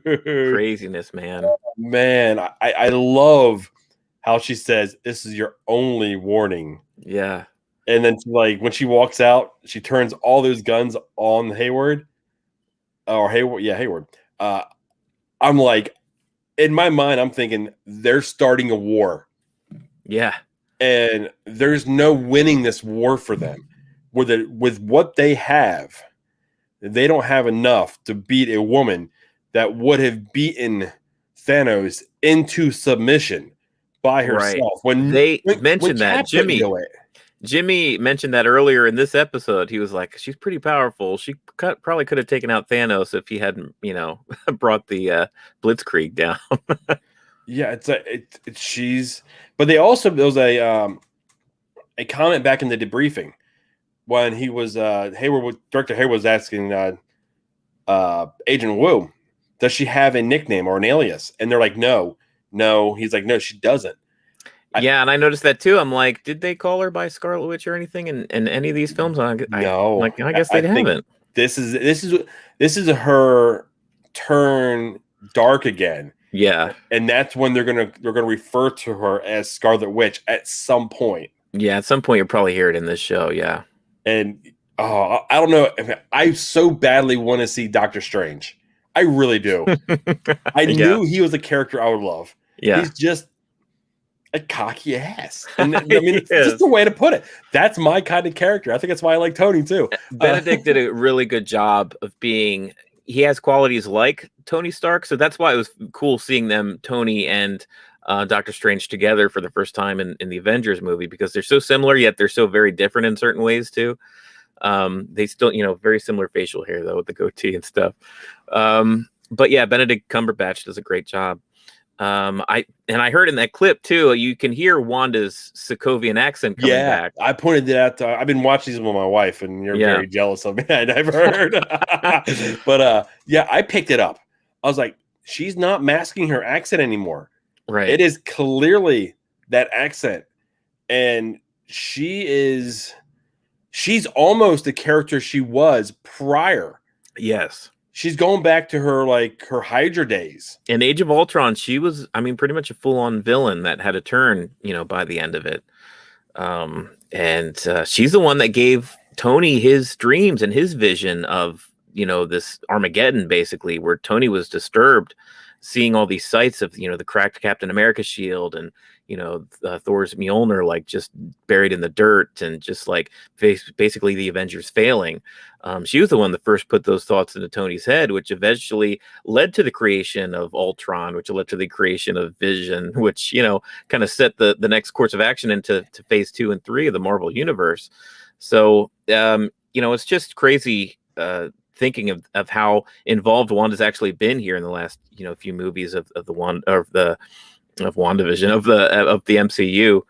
Speaker 1: Craziness, man.
Speaker 2: Man, I love how she says, this is your only warning.
Speaker 1: Yeah.
Speaker 2: And then like when she walks out, she turns all those guns on Hayward. Or Hayward, yeah, Hayward. I'm like, in my mind, I'm thinking they're starting a war.
Speaker 1: Yeah.
Speaker 2: And there's no winning this war for them. With what they have, they don't have enough to beat a woman that would have beaten Thanos into submission by herself.
Speaker 1: Right.
Speaker 2: When
Speaker 1: they mentioned that, Jimmy mentioned that earlier in this episode. He was like, she's pretty powerful. She probably could have taken out Thanos if he hadn't, brought the Blitzkrieg down.
Speaker 2: Yeah, but there was a comment back in the debriefing when he was Director Hayward was asking Agent Wu, does she have a nickname or an alias? And they're like, no. He's like, no, she doesn't.
Speaker 1: Yeah, and I noticed that too. I'm like, did they call her by Scarlet Witch or anything in any of these films?
Speaker 2: No.
Speaker 1: I guess they haven't.
Speaker 2: This is her turn dark again.
Speaker 1: Yeah.
Speaker 2: And that's when they're gonna refer to her as Scarlet Witch at some point.
Speaker 1: Yeah, at some point you'll probably hear it in this show. Yeah.
Speaker 2: And I don't know. I so badly want to see Doctor Strange. I really do. I knew he was a character I would love.
Speaker 1: Yeah.
Speaker 2: He's just a cocky ass. And I mean, it's just the way to put it. That's my kind of character. I think that's why I like Tony too.
Speaker 1: Benedict did a really good job of being. He has qualities like Tony Stark, so that's why it was cool seeing them, Tony and Doctor Strange, together for the first time in the Avengers movie, because they're so similar, yet they're so very different in certain ways too. They still, very similar facial hair though, with the goatee and stuff. But yeah, Benedict Cumberbatch does a great job. I heard in that clip too, you can hear Wanda's Sokovian accent coming back.
Speaker 2: I pointed that out. I've been watching these with my wife, and you're very jealous of me. I've heard, but I picked it up. I was like, she's not masking her accent anymore.
Speaker 1: Right.
Speaker 2: It is clearly that accent, and she's almost the character she was prior.
Speaker 1: Yes.
Speaker 2: She's going back to her Hydra days.
Speaker 1: In Age of Ultron, she was, pretty much a full-on villain that had a turn, by the end of it. And she's the one that gave Tony his dreams and his vision of, this Armageddon, basically, where Tony was disturbed seeing all these sights of, the cracked Captain America shield and, Thor's Mjolnir, just buried in the dirt, and just basically the Avengers failing. She was the one that first put those thoughts into Tony's head, which eventually led to the creation of Ultron, which led to the creation of Vision, which, kind of set the next course of action into phase 2 and 3 of the Marvel universe. So, it's just crazy thinking of how involved Wanda's actually been here in the last, few movies of WandaVision, of the MCU.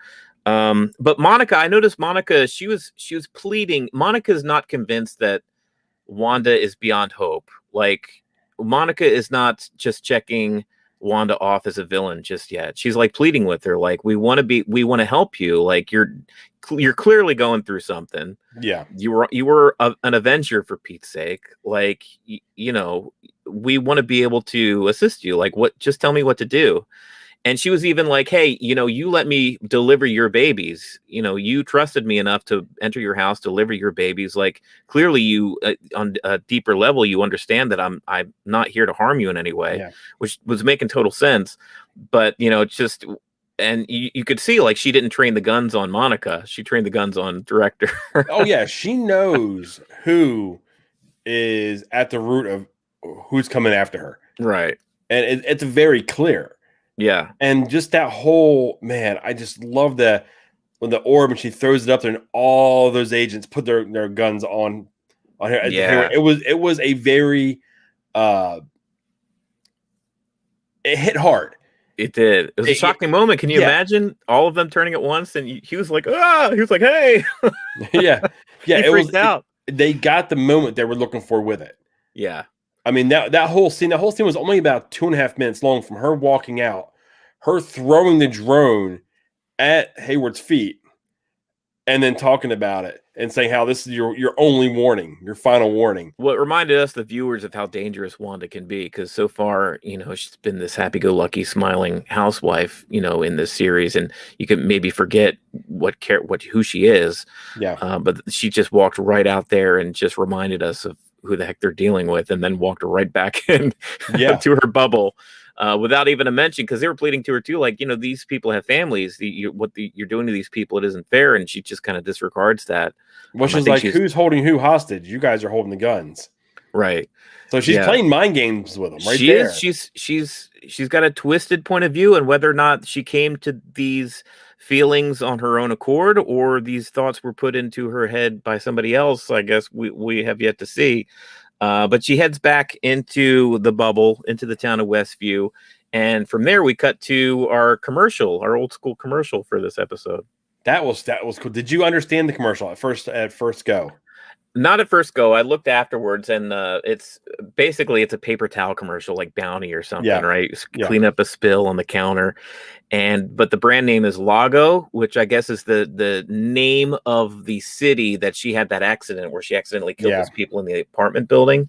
Speaker 1: But Monica, I noticed Monica, she was pleading. Monica's not convinced that Wanda is beyond hope. Monica is not just checking Wanda off as a villain just yet. She's pleading with her, we want to help you. You're clearly going through something.
Speaker 2: Yeah.
Speaker 1: You were an Avenger, for Pete's sake. We want to be able to assist you. Just tell me what to do. And she was even like, hey, you let me deliver your babies. You trusted me enough to enter your house, deliver your babies. Clearly you, on a deeper level, you understand that I'm not here to harm you in any way, which was making total sense. But, just, and you could see, she didn't train the guns on Monica. She trained the guns on director.
Speaker 2: Oh, yeah. She knows who is at the root of who's coming after her.
Speaker 1: Right.
Speaker 2: And it's very clear.
Speaker 1: Yeah.
Speaker 2: And just that whole, man, I just love that when the orb and she throws it up there and all those agents put their guns on her.
Speaker 1: Yeah.
Speaker 2: It was a very it hit hard.
Speaker 1: It did. It was a shocking moment. Can you imagine all of them turning at once? And he was like, he was like, hey.
Speaker 2: Yeah. Yeah.
Speaker 1: He freaked out.
Speaker 2: They got the moment they were looking for with it.
Speaker 1: Yeah.
Speaker 2: I mean, that whole scene was only about 2.5 minutes long, from her walking out, her throwing the drone at Hayward's feet, and then talking about it and saying how this is your only warning, your final warning.
Speaker 1: What reminded us, the viewers, of how dangerous Wanda can be, because so far, she's been this happy-go-lucky, smiling housewife, in this series, and you can maybe forget who she is.
Speaker 2: Yeah.
Speaker 1: But she just walked right out there and just reminded us of who the heck they're dealing with, and then walked right back in to her bubble without even a mention, because they were pleading to her too, these people have families. What you're doing to these people, it isn't fair, and she just kind of disregards that.
Speaker 2: Well, she's like, who's holding who hostage? You guys are holding the guns,
Speaker 1: right?
Speaker 2: So she's playing mind games with them, right?
Speaker 1: She is. She's got a twisted point of view, and whether or not she came to these feelings on her own accord, or these thoughts were put into her head by somebody else, I guess we have yet to see. But she heads back into the bubble, into the town of Westview, and from there we cut to our old school commercial for this episode.
Speaker 2: That was cool. Did you understand the commercial at first go?
Speaker 1: Not at first go. I looked afterwards, and it's basically it's a paper towel commercial, like Bounty or something,
Speaker 2: Yeah.
Speaker 1: right?
Speaker 2: Yeah.
Speaker 1: Clean up a spill on the counter, but the brand name is Lago, which I guess is the name of the city that she had that accident where she accidentally killed
Speaker 2: Yeah.
Speaker 1: those people in the apartment building.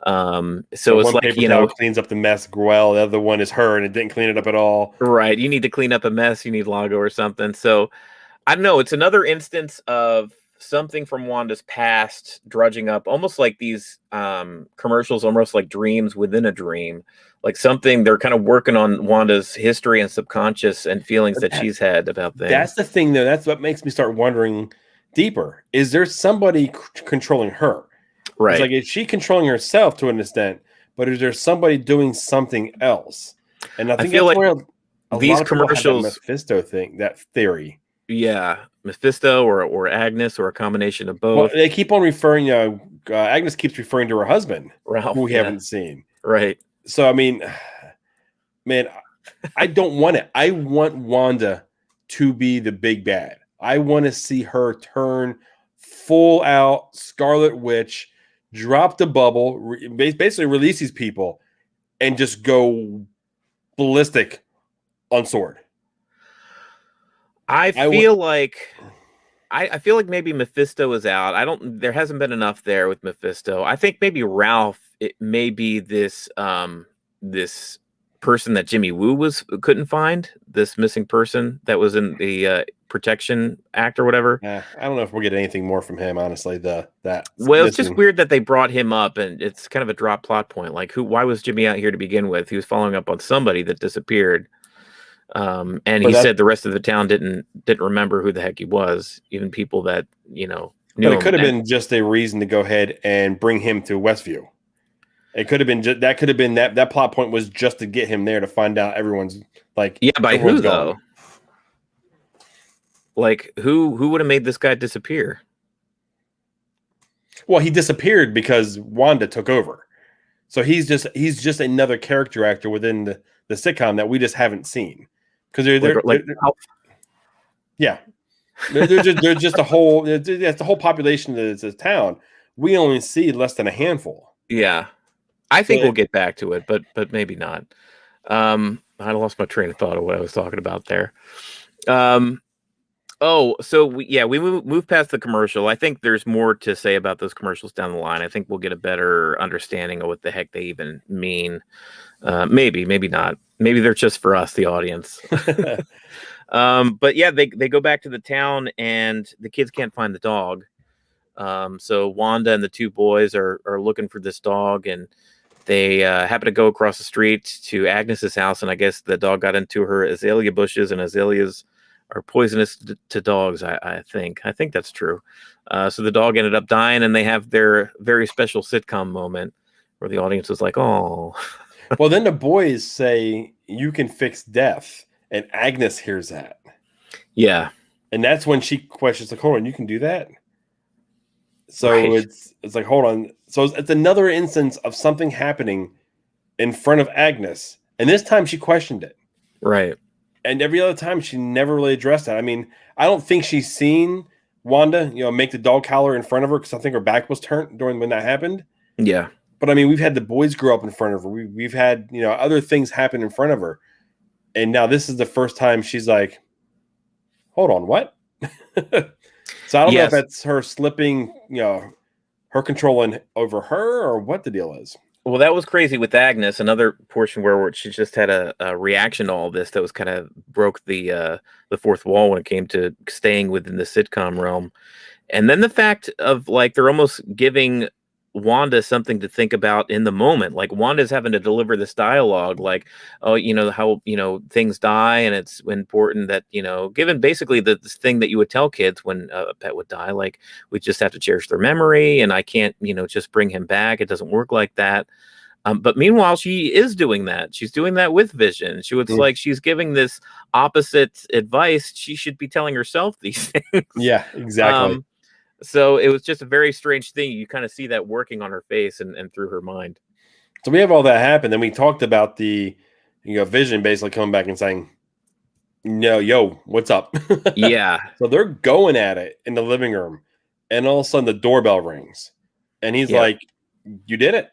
Speaker 2: So
Speaker 1: it's
Speaker 2: one
Speaker 1: like,
Speaker 2: paper towel cleans up the mess well, the other one is her, and it didn't clean it up at all.
Speaker 1: right? You need to clean up a mess. You need Lago or something. So I don't know. It's another instance of something from Wanda's past drudging up, almost like these commercials, almost like dreams within a dream, like something they're kind of working on Wanda's history and subconscious and feelings that she's had about things.
Speaker 2: That's the thing, though. That's what makes me start wondering deeper. Is there somebody controlling her?
Speaker 1: Right.
Speaker 2: It's like, is she controlling herself to an extent, but is there somebody doing something else? And I think
Speaker 1: feel
Speaker 2: that's
Speaker 1: like
Speaker 2: where
Speaker 1: these
Speaker 2: lot of people have
Speaker 1: commercials,
Speaker 2: that Mephisto thing, that theory.
Speaker 1: Yeah, Mephisto or Agnes or a combination of both.
Speaker 2: Well, they keep on referring, Agnes keeps referring to her husband,
Speaker 1: Ralph,
Speaker 2: who we haven't seen.
Speaker 1: Right.
Speaker 2: So, I mean, man, I don't want it. I want Wanda to be the big bad. I want to see her turn full out Scarlet Witch, drop the bubble, basically release these people, and just go ballistic on Sword.
Speaker 1: I feel like maybe Mephisto is out. There hasn't been enough there with Mephisto. I think maybe Ralph, it may be this this person that Jimmy Woo couldn't find, this missing person that was in the Protection Act or whatever.
Speaker 2: I don't know if we'll get anything more from him, honestly.
Speaker 1: It's just weird that they brought him up, and it's kind of a drop plot point. Like, why was Jimmy out here to begin with? He was following up on somebody that disappeared. And he said the rest of the town didn't remember who the heck he was, even people that knew
Speaker 2: but it
Speaker 1: him.
Speaker 2: could have been just a reason to go ahead and bring him to Westview. It could have been that plot point was just to get him there to find out everyone's like,
Speaker 1: yeah, by who
Speaker 2: gone.
Speaker 1: though? Like who would have made this guy disappear?
Speaker 2: Well, he disappeared because Wanda took over. So he's just another character actor within the sitcom that we just haven't seen. Because they're just a whole that's the whole population of this town. We only see less than a handful.
Speaker 1: Yeah, I think we'll get back to it, but maybe not. I lost my train of thought of what I was talking about there. So we move past the commercial. I think there's more to say about those commercials down the line. I think we'll get a better understanding of what the heck they even mean. Maybe not. Maybe they're just for us, the audience. But yeah, they go back to the town and the kids can't find the dog. So Wanda and the two boys are looking for this dog, and they happen to go across the street to Agnes's house, and I guess the dog got into her azalea bushes, and azaleas are poisonous to dogs. I think that's true. So the dog ended up dying, and they have their very special sitcom moment where the audience was like, "Oh."
Speaker 2: Well, then the boys say, "You can fix death," and Agnes hears that.
Speaker 1: Yeah,
Speaker 2: and that's when she questions, like, "Hold on, you can do that?" So
Speaker 1: right.
Speaker 2: it's like, hold on. So it's another instance of something happening in front of Agnes, and this time she questioned it.
Speaker 1: Right.
Speaker 2: And every other time she never really addressed that. I mean, I don't think she's seen Wanda, make the dog collar in front of her, because I think her back was turned during when that happened.
Speaker 1: Yeah.
Speaker 2: But I mean, we've had the boys grow up in front of her. We've had, other things happen in front of her. And now this is the first time she's like, hold on, what? So I don't know if that's her slipping, her controlling over her, or what the deal is.
Speaker 1: Well, that was crazy with Agnes. Another portion where she just had a reaction to all this that was kind of broke the fourth wall when it came to staying within the sitcom realm. And then the fact of, like, they're almost giving Wanda something to think about in the moment. Like, Wanda's having to deliver this dialogue, like, oh, how things die, and it's important that given basically this thing that you would tell kids when a pet would die, like, we just have to cherish their memory, and I can't just bring him back. It doesn't work like that. But meanwhile, she is doing that. She's doing that with Vision. Like she's giving this opposite advice. She should be telling herself these things.
Speaker 2: Yeah, exactly.
Speaker 1: So it was just a very strange thing. You kind of see that working on her face and through her mind.
Speaker 2: So we have all that happen. Then we talked about the, Vision basically coming back and saying, "No, yo, what's up?"
Speaker 1: Yeah.
Speaker 2: So they're going at it in the living room, and all of a sudden the doorbell rings, and he's
Speaker 1: Yeah.
Speaker 2: like, "You did it."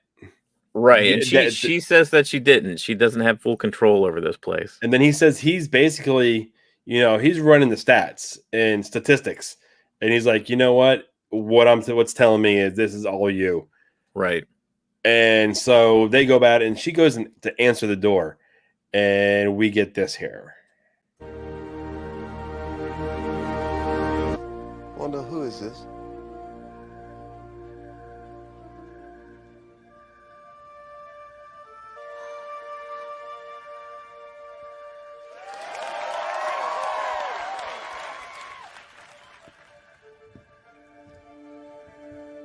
Speaker 1: Right. And
Speaker 2: Yeah,
Speaker 1: she says that she didn't. She doesn't have full control over this place.
Speaker 2: And then he says he's basically, he's running the stats and statistics, and he's like, you know what? What's telling me is this is all you.
Speaker 1: Right.
Speaker 2: And so they go about it, and she goes to answer the door, and we get this here.
Speaker 6: Wanda, who is this?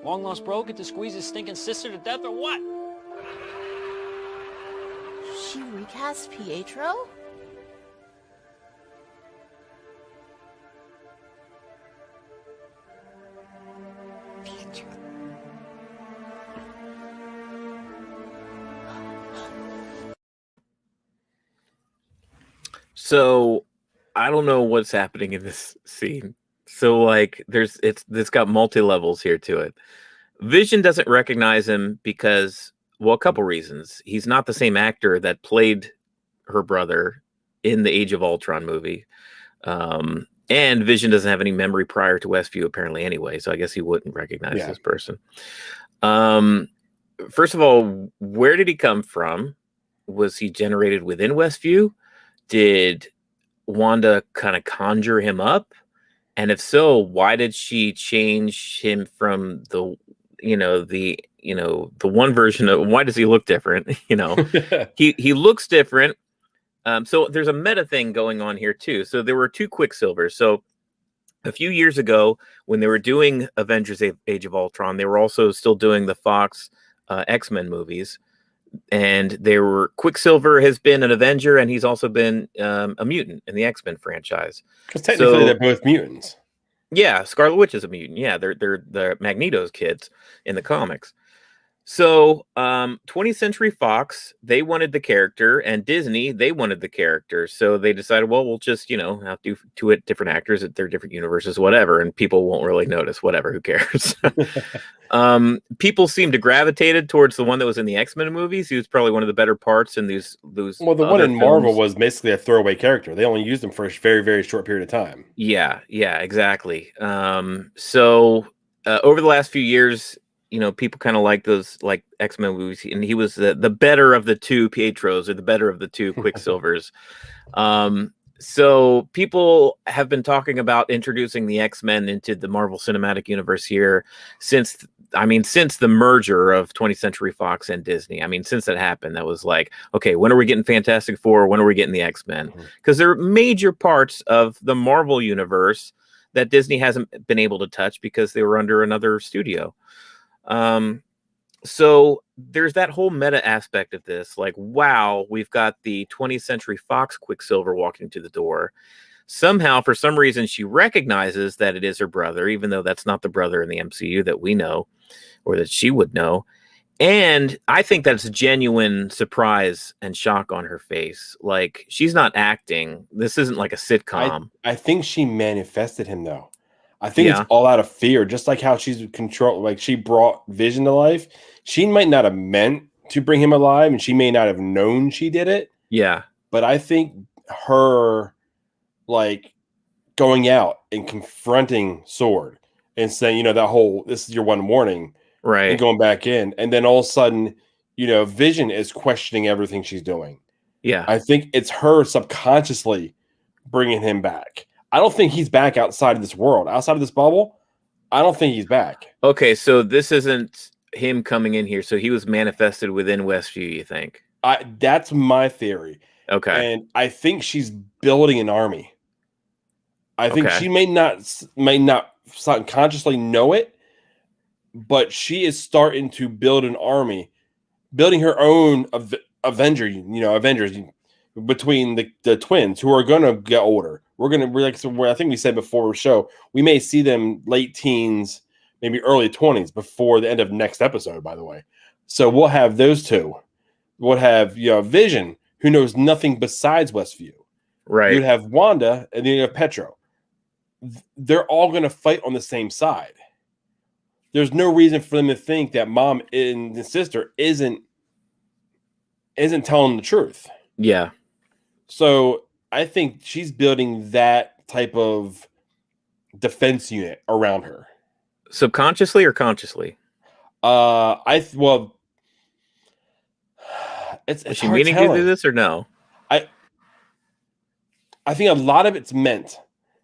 Speaker 7: Long lost bro get to squeeze his stinking sister to death or what?
Speaker 8: She recast Pietro? Pietro.
Speaker 1: So I don't know what's happening in this scene. So like it's got multi-levels here to it. Vision doesn't recognize him because, well, a couple reasons. He's not the same actor that played her brother in the Age of Ultron movie. And Vision doesn't have any memory prior to Westview apparently anyway, so I guess he wouldn't recognize this person. First of all, where did he come from? Was he generated within Westview? Did Wanda kind of conjure him up? And if so, why did she change him from the one version of, why does he look different? He looks different. So there's a meta thing going on here too. So there were two Quicksilvers. So a few years ago, when they were doing Avengers Age of Ultron, they were also still doing the Fox X-Men movies. And they were, Quicksilver has been an Avenger, and he's also been a mutant in the X-Men franchise.
Speaker 2: Because technically they're both mutants.
Speaker 1: Yeah, Scarlet Witch is a mutant. Yeah, they're the Magneto's kids in the comics. So 20th Century Fox, they wanted the character, and Disney, they wanted the character. So they decided, well, we'll just, have to do two different actors at their different universes, whatever, and people won't really notice, whatever, who cares? People seem to gravitated towards the one that was in the X-Men movies. He was probably one of the better parts in those.
Speaker 2: Well, the one in Marvel was basically a throwaway character. They only used him for a very, very short period of time.
Speaker 1: Yeah, exactly. So over the last few years, people kind of like those X-Men movies, and he was the better of the two Pietros, or the better of the two Quicksilvers. So people have been talking about introducing the X-Men into the Marvel Cinematic Universe here since the merger of 20th Century Fox and Disney. Since that happened, that was like, okay, when are we getting Fantastic Four? When are we getting the X-Men? Because they're major parts of the Marvel universe that Disney hasn't been able to touch because they were under another studio. So there's that whole meta aspect of this. Like, wow, we've got the 20th Century Fox Quicksilver walking to the door. Somehow, for some reason, she recognizes that it is her brother, even though that's not the brother in the MCU that we know, or that she would know. And I think that's a genuine surprise and shock on her face. Like, she's not acting. This isn't like a sitcom.
Speaker 2: I think she manifested him, though. I think it's all out of fear, just like how she's control. Like, she brought Vision to life. She might not have meant to bring him alive, and she may not have known she did it.
Speaker 1: Yeah.
Speaker 2: But I think her, going out and confronting Sword and saying, that whole, this is your one warning.
Speaker 1: Right.
Speaker 2: And going back in. And then all of a sudden, Vision is questioning everything she's doing.
Speaker 1: Yeah.
Speaker 2: I think it's her subconsciously bringing him back. I don't think he's back outside of this world. Outside of this bubble, I don't think he's back.
Speaker 1: Okay, so this isn't him coming in here. So he was manifested within Westview, you think?
Speaker 2: That's my theory.
Speaker 1: Okay.
Speaker 2: And I think she's building an army. I think she may not consciously know it, but she is starting to build an army, building her own Avengers between the twins who are going to get older. I think we said before the show, we may see them late teens, maybe early 20s before the end of next episode, by the way. So we'll have those two. We'll have Vision, who knows nothing besides Westview.
Speaker 1: Right.
Speaker 2: You'd have Wanda, and then you have Petro. They're all going to fight on the same side. there's no reason for them to think that mom and the sister isn't telling the truth.
Speaker 1: Yeah.
Speaker 2: So I think she's building that type of defense unit around her.
Speaker 1: Subconsciously or consciously?
Speaker 2: Well, it's
Speaker 1: Was she
Speaker 2: hard
Speaker 1: meaning to do this or no?
Speaker 2: I think a lot of it's meant.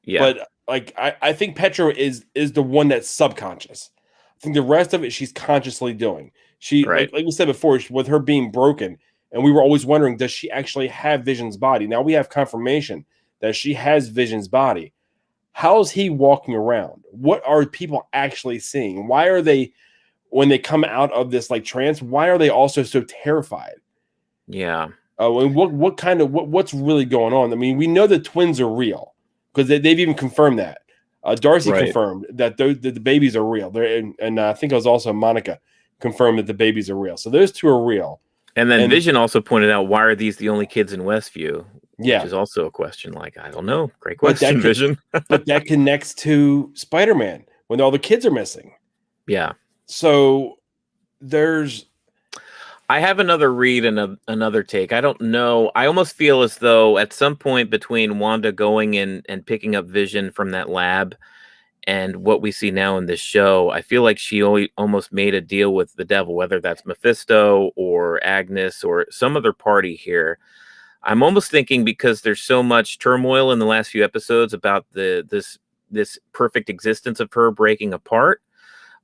Speaker 1: Yeah.
Speaker 2: But like I think Petra is the one that's subconscious. I think the rest of it she's consciously doing. She
Speaker 1: Right.
Speaker 2: like we said before, with her being broken, and we were always wondering, does she actually have Vision's body? Now we have confirmation that she has Vision's body. How is he walking around? What are people actually seeing? Why are they, when they come out of this like trance, why are they also so terrified?
Speaker 1: Yeah.
Speaker 2: And what's really going on? I mean, we know the twins are real because they've even confirmed that. Darcy confirmed that the babies are real. And I think it was also Monica confirmed that the babies are real. So those two are real.
Speaker 1: And then Vision also pointed out, why are these the only kids in Westview?
Speaker 2: Yeah.
Speaker 1: Which is also a question. Like, I don't know. Great question, Vision.
Speaker 2: But that connects to Spider-Man when all the kids are missing.
Speaker 1: Yeah.
Speaker 2: So
Speaker 1: I have another read and another take. I don't know. I almost feel as though at some point between Wanda going in and picking up Vision from that lab and what we see now in this show, I feel like she almost made a deal with the devil, whether that's Mephisto or Agnes or some other party here. I'm almost thinking, because there's so much turmoil in the last few episodes about this perfect existence of her breaking apart.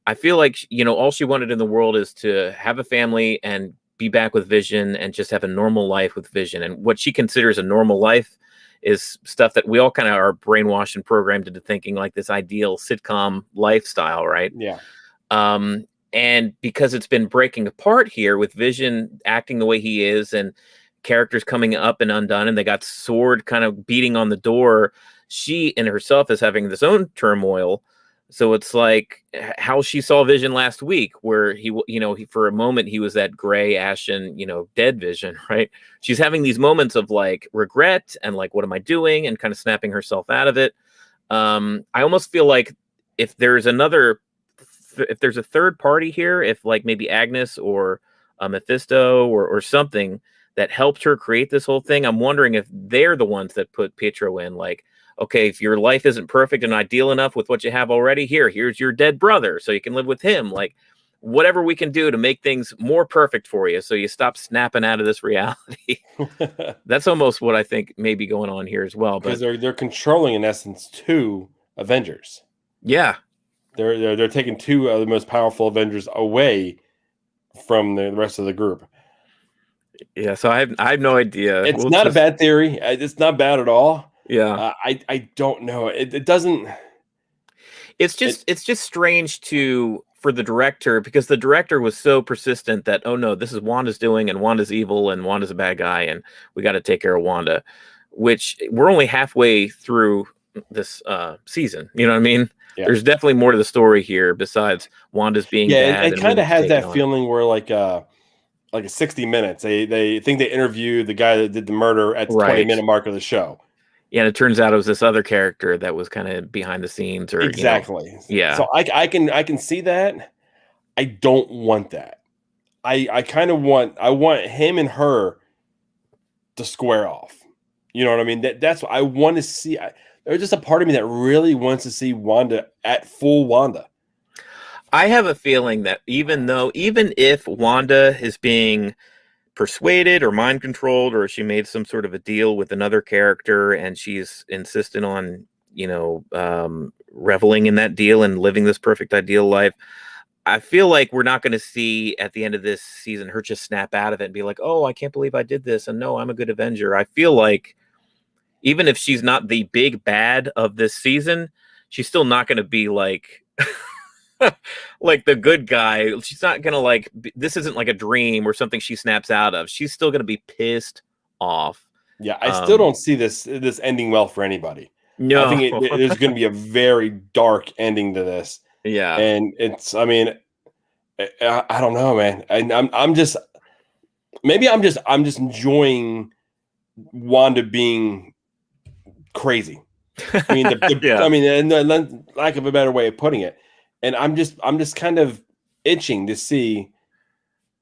Speaker 1: I feel like, all she wanted in the world is to have a family and be back with Vision and just have a normal life with Vision. And what she considers a normal life is stuff that we all kind of are brainwashed and programmed into thinking like this ideal sitcom lifestyle, right?
Speaker 2: Yeah.
Speaker 1: And because it's been breaking apart here with Vision acting the way he is and characters coming up and undone, and they got Sword kind of beating on the door, she in herself is having this own turmoil. So it's like how she saw Vision last week, where he for a moment he was that gray, ashen, dead Vision, right? She's having these moments of like regret and like, what am I doing? And kind of snapping herself out of it. I almost feel like if there's a third party here, if like maybe Agnes or Mephisto or something that helped her create this whole thing, I'm wondering if they're the ones that put Pietro in, like, okay, if your life isn't perfect and ideal enough with what you have already, here's your dead brother, so you can live with him. Like, whatever we can do to make things more perfect for you, so you stop snapping out of this reality. That's almost what I think may be going on here as well.
Speaker 2: Because they're controlling, in essence, two Avengers.
Speaker 1: Yeah,
Speaker 2: they're taking two of the most powerful Avengers away from the rest of the group.
Speaker 1: Yeah, so I have no idea.
Speaker 2: It's not a bad theory. It's not bad at all.
Speaker 1: Yeah,
Speaker 2: I don't know. It doesn't.
Speaker 1: It's just strange for the director, because the director was so persistent that, oh no, this is Wanda's doing, and Wanda's evil, and Wanda's a bad guy, and we got to take care of Wanda. Which we're only halfway through this season. You know what I mean? Yeah. There's definitely more to the story here besides Wanda's being bad.
Speaker 2: It kind of has that feeling where like a 60 Minutes. They think they interviewed the guy that did the murder at the 20-minute mark of the show.
Speaker 1: Yeah, and it turns out it was this other character that was kind of behind the scenes, or
Speaker 2: exactly.
Speaker 1: Yeah.
Speaker 2: So I can see that. I don't want that. I kind of want him and her to square off. You know what I mean? That's what I want to see. There's just a part of me that really wants to see Wanda at full Wanda.
Speaker 1: I have a feeling that even if Wanda is being persuaded or mind controlled, or she made some sort of a deal with another character and she's insistent on reveling in that deal and living this perfect ideal life, I feel like we're not going to see at the end of this season her just snap out of it and be like, oh, I can't believe I did this, and no, I'm a good Avenger. I feel like even if she's not the big bad of this season, she's still not going to be like like the good guy. She's not gonna this isn't like a dream or something she snaps out of. She's still gonna be pissed off.
Speaker 2: Yeah, I still don't see this ending well for anybody.
Speaker 1: No,
Speaker 2: I think there's gonna be a very dark ending to this.
Speaker 1: Yeah,
Speaker 2: and I don't know, man. I'm just enjoying Wanda being crazy. I mean, and lack of a better way of putting it, and I'm just kind of itching to see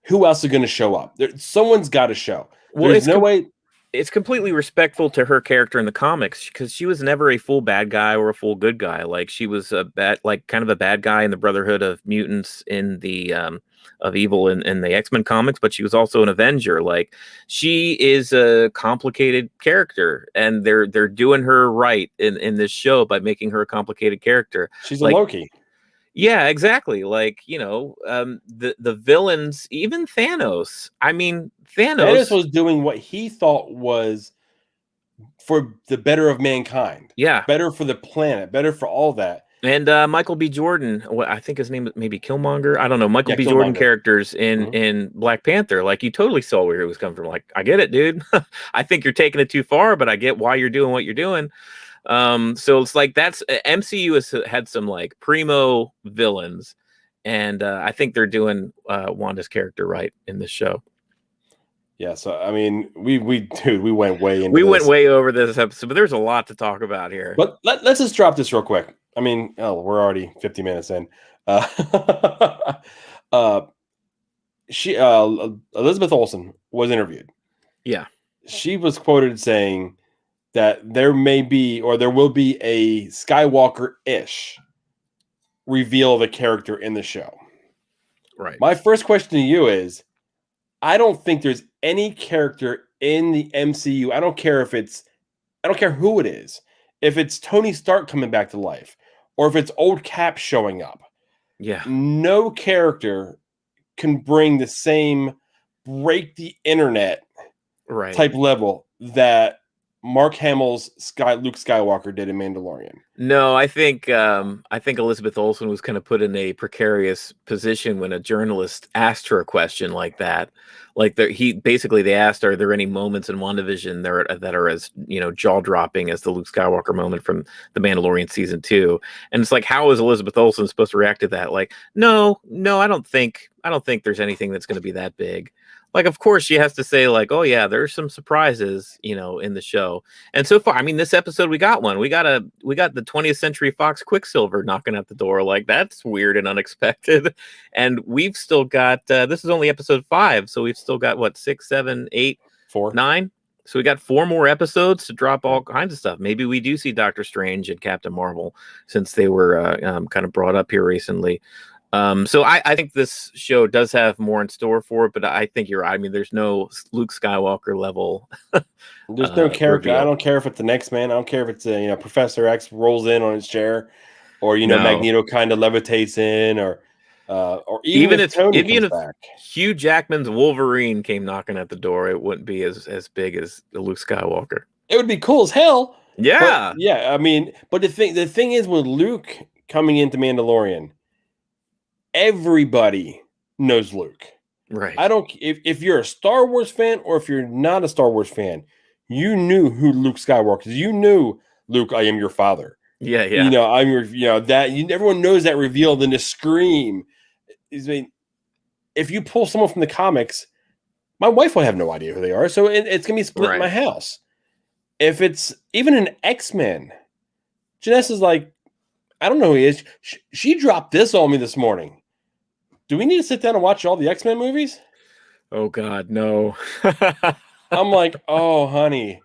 Speaker 2: who else is going to show up. Someone's got to show.
Speaker 1: Well,
Speaker 2: There's no way.
Speaker 1: It's completely respectful to her character in the comics because she was never a full bad guy or a full good guy. Like she was kind of a bad guy in the Brotherhood of Mutants in the of Evil in the X-Men comics, but she was also an Avenger. Like she is a complicated character, and they're doing her right in this show by making her a complicated character.
Speaker 2: She's
Speaker 1: like,
Speaker 2: a Loki.
Speaker 1: Yeah, exactly. Like, the villains, even Thanos. I mean,
Speaker 2: Thanos was doing what he thought was for the better of mankind.
Speaker 1: Yeah.
Speaker 2: Better for the planet, better for all that.
Speaker 1: And Michael B. Jordan, I think his name is maybe Killmonger. I don't know. Michael B.
Speaker 2: Killmonger.
Speaker 1: Jordan characters in Black Panther. Like, you totally saw where he was coming from. Like, I get it, dude. I think you're taking it too far, but I get why you're doing what you're doing. So it's like that's MCU has had some like primo villains, and I think they're doing Wanda's character right in this show.
Speaker 2: Yeah, so I mean, we went way into
Speaker 1: went way over this episode, but there's a lot to talk about here.
Speaker 2: But let's just drop this real quick. I mean, we're already 50 minutes in. Elizabeth Olsen was interviewed.
Speaker 1: Yeah,
Speaker 2: she was quoted saying that there may be or there will be a Skywalker-ish reveal of a character in the show.
Speaker 1: Right.
Speaker 2: My first question to you is, I don't think there's any character in the MCU. I don't care who it is. If it's Tony Stark coming back to life, or if it's old Cap showing up.
Speaker 1: Yeah.
Speaker 2: No character can bring the same break the internet type level that Mark Hamill's Luke Skywalker did in Mandalorian.
Speaker 1: No, I think Elizabeth Olsen was kind of put in a precarious position when a journalist asked her a question like that. Like they asked, are there any moments in WandaVision that are as jaw dropping as the Luke Skywalker moment from the Mandalorian season 2? And it's like, how is Elizabeth Olsen supposed to react to that? Like, no, I don't think there's anything that's going to be that big. Like, of course, she has to say, like, oh, yeah, there's some surprises, in the show. And so far, I mean, this episode, we got one. We got the 20th Century Fox Quicksilver knocking at the door. Like, that's weird and unexpected. And we've still got, this is only episode 5. So we've still got, 6, 7, 8,
Speaker 2: 4, 9.
Speaker 1: So we got 4 more episodes to drop all kinds of stuff. Maybe we do see Doctor Strange and Captain Marvel since they were kind of brought up here recently. So I think this show does have more in store for it, but I think you're right. I mean, there's no Luke Skywalker level.
Speaker 2: There's no character.
Speaker 1: Reveal.
Speaker 2: I don't care if it's the next man. I don't care if it's Professor X rolls in on his chair, or Magneto kind of levitates in, or even if Tony comes back.
Speaker 1: Hugh Jackman's Wolverine came knocking at the door, it wouldn't be as big as the Luke Skywalker.
Speaker 2: It would be cool as hell.
Speaker 1: Yeah,
Speaker 2: but, yeah. I mean, but the thing is with Luke coming into Mandalorian. Everybody knows Luke.
Speaker 1: Right.
Speaker 2: If you're a Star Wars fan or if you're not a Star Wars fan, you knew who Luke Skywalker is. You knew, Luke, I am your father.
Speaker 1: Yeah.
Speaker 2: I'm your, everyone knows that reveal, then to scream. I mean, if you pull someone from the comics, my wife will have no idea who they are. So it's going to be split in my house. If it's even an X-Men, Janessa is like, I don't know who he is. She dropped this on me this morning. Do we need to sit down and watch all the X-Men movies?
Speaker 1: Oh God, no.
Speaker 2: I'm like, oh honey,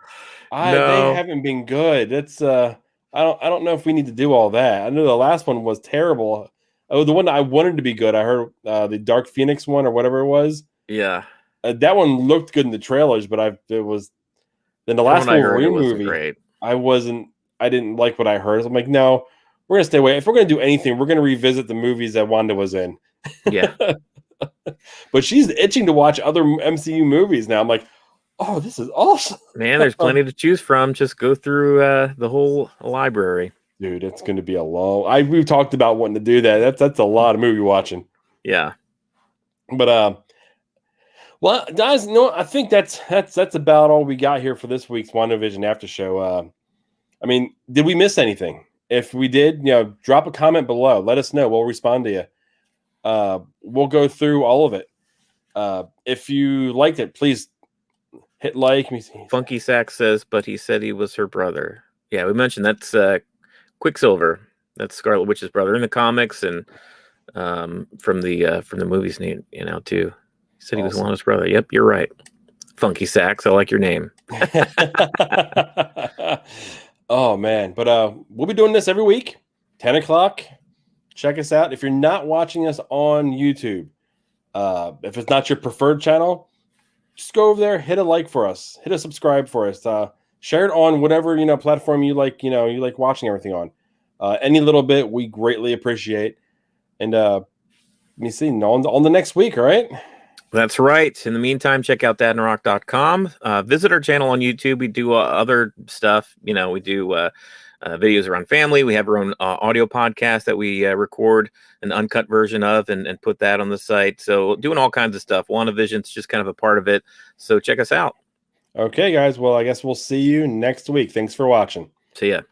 Speaker 2: they haven't been good. It's I don't know if we need to do all that. I know the last one was terrible. Oh, the one that I wanted to be good. I heard the Dark Phoenix one or whatever it was.
Speaker 1: Yeah,
Speaker 2: that one looked good in the trailers, but then the last Wolverine movie.
Speaker 1: Great.
Speaker 2: I didn't like what I heard. So I'm like, no. We're going to stay away. If we're going to do anything, we're going to revisit the movies that Wanda was in.
Speaker 1: Yeah.
Speaker 2: But she's itching to watch other MCU movies now. I'm like, oh, this is awesome.
Speaker 1: Man, there's plenty to choose from. Just go through the whole library.
Speaker 2: Dude, it's going to be a long... We've talked about wanting to do that. That's a lot of movie watching.
Speaker 1: Yeah.
Speaker 2: But, well, guys, I think that's about all we got here for this week's WandaVision After Show. I mean, did we miss anything? If we did, drop a comment below. Let us know. We'll respond to you. We'll go through all of it. If you liked it, please hit like.
Speaker 1: Funky Sack says, but he said he was her brother. Yeah, we mentioned that's Quicksilver. That's Scarlet Witch's brother in the comics, and from the movies, too. He said he was
Speaker 2: Awesome.
Speaker 1: Wanda's brother. Yep, you're right. Funky Sax, I like your name.
Speaker 2: Oh man, but we'll be doing this every week, 10 o'clock. Check us out. If you're not watching us on YouTube, if it's not your preferred channel, just go over there, hit a like for us, hit a subscribe for us, share it on whatever platform you like, you like watching everything on. Any little bit we greatly appreciate. And let me see, on the next week, all right?
Speaker 1: That's right. In the meantime, check out dadnarok.com. Visit our channel on YouTube. We do other stuff. We do videos around family. We have our own audio podcast that we record an uncut version of and put that on the site. So doing all kinds of stuff. WandaVision's just kind of a part of it. So check us out.
Speaker 2: Okay, guys. Well, I guess we'll see you next week. Thanks for watching.
Speaker 1: See ya.